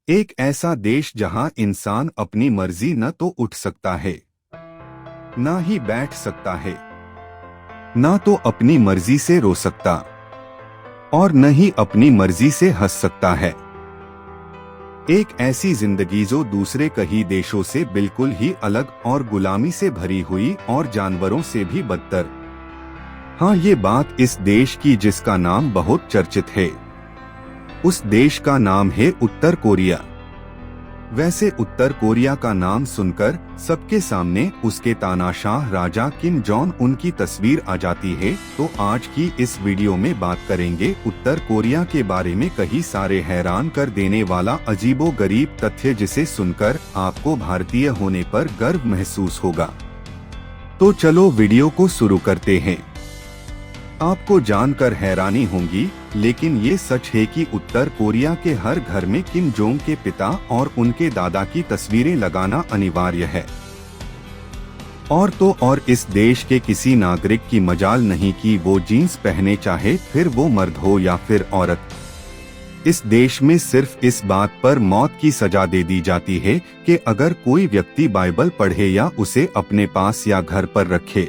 एक ऐसा देश जहां इंसान अपनी मर्जी न तो उठ सकता है, ना ही बैठ सकता है, ना तो अपनी मर्जी से रो सकता और न ही अपनी मर्जी से हंस सकता है। एक ऐसी जिंदगी जो दूसरे कई देशों से बिल्कुल ही अलग और गुलामी से भरी हुई और जानवरों से भी बदतर। हाँ, ये बात इस देश की जिसका नाम बहुत चर्चित है। उस देश का नाम है उत्तर कोरिया। वैसे उत्तर कोरिया का नाम सुनकर सबके सामने उसके तानाशाह राजा किम जोंग उन की तस्वीर आ जाती है। तो आज की इस वीडियो में बात करेंगे उत्तर कोरिया के बारे में कई सारे हैरान कर देने वाला अजीबोगरीब तथ्य, जिसे सुनकर आपको भारतीय होने पर गर्व महसूस होगा। तो चलो वीडियो को शुरू करते हैं। आपको जानकर हैरानी होगी, लेकिन ये सच है कि उत्तर कोरिया के हर घर में किम जोंग के पिता और उनके दादा की तस्वीरें लगाना अनिवार्य है। और तो और इस देश के किसी नागरिक की मजाल नहीं कि वो जीन्स पहने, चाहे फिर वो मर्द हो या फिर औरत। इस देश में सिर्फ इस बात पर मौत की सजा दे दी जाती है कि अगर कोई व्यक्ति बाइबल पढ़े या उसे अपने पास या घर पर रखे।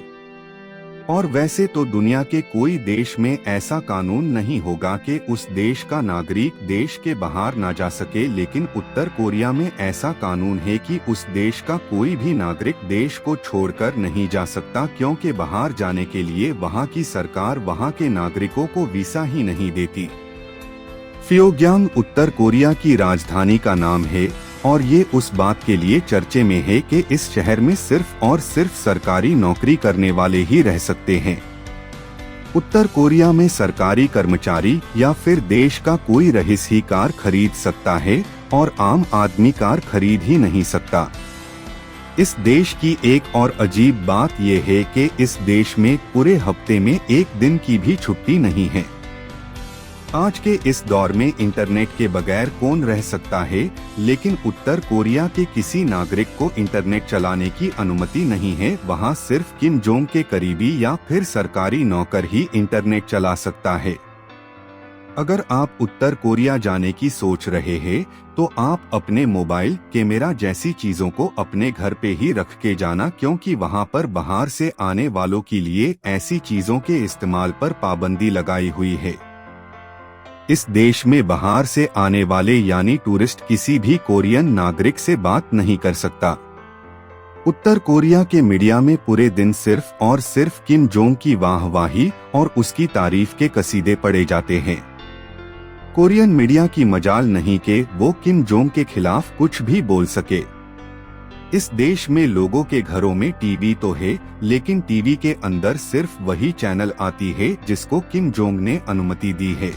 और वैसे तो दुनिया के कोई देश में ऐसा कानून नहीं होगा कि उस देश का नागरिक देश के बाहर ना जा सके, लेकिन उत्तर कोरिया में ऐसा कानून है कि उस देश का कोई भी नागरिक देश को छोड़कर नहीं जा सकता, क्योंकि बाहर जाने के लिए वहां की सरकार वहां के नागरिकों को वीसा ही नहीं देती। प्योंगयांग उत्तर कोरिया की राजधानी का नाम है और ये उस बात के लिए चर्चे में है कि इस शहर में सिर्फ और सिर्फ सरकारी नौकरी करने वाले ही रह सकते हैं। उत्तर कोरिया में सरकारी कर्मचारी या फिर देश का कोई रईस ही कार खरीद सकता है और आम आदमी कार खरीद ही नहीं सकता। इस देश की एक और अजीब बात यह है कि इस देश में पूरे हफ्ते में एक दिन की भी छुट्टी नहीं है। आज के इस दौर में इंटरनेट के बगैर कौन रह सकता है, लेकिन उत्तर कोरिया के किसी नागरिक को इंटरनेट चलाने की अनुमति नहीं है। वहां सिर्फ किम जोंग के करीबी या फिर सरकारी नौकर ही इंटरनेट चला सकता है। अगर आप उत्तर कोरिया जाने की सोच रहे हैं, तो आप अपने मोबाइल कैमरा जैसी चीजों को अपने घर पे ही रख के जाना, क्योंकि वहां पर बाहर से आने वालों के लिए ऐसी चीजों के इस्तेमाल पर पाबंदी लगाई हुई है। इस देश में बाहर से आने वाले यानी टूरिस्ट किसी भी कोरियन नागरिक से बात नहीं कर सकता। उत्तर कोरिया के मीडिया में पूरे दिन सिर्फ और सिर्फ किम जोंग की वाहवाही और उसकी तारीफ के कसीदे पढ़े जाते हैं। कोरियन मीडिया की मजाल नहीं कि वो किम जोंग के खिलाफ कुछ भी बोल सके। इस देश में लोगों के घरों में टीवी तो है, लेकिन टीवी के अंदर सिर्फ वही चैनल आती है जिसको किम जोंग ने अनुमति दी है।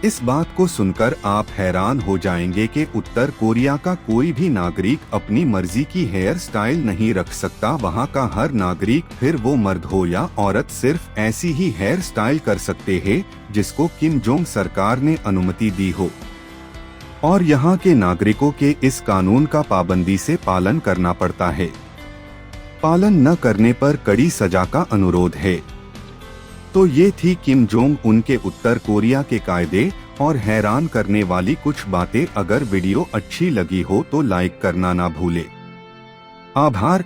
इस बात को सुनकर आप हैरान हो जाएंगे कि उत्तर कोरिया का कोई भी नागरिक अपनी मर्जी की हेयर स्टाइल नहीं रख सकता। वहां का हर नागरिक, फिर वो मर्द हो या औरत, सिर्फ ऐसी ही हेयर स्टाइल कर सकते हैं जिसको किम जोंग सरकार ने अनुमति दी हो। और यहाँ के नागरिकों के इस कानून का पाबंदी से पालन करना पड़ता है। पालन न करने पर कड़ी सजा का अनुरोध है। तो ये थी किम जोंग उनके उत्तर कोरिया के कायदे और हैरान करने वाली कुछ बातें। अगर वीडियो अच्छी लगी हो तो लाइक करना ना भूले। आभार।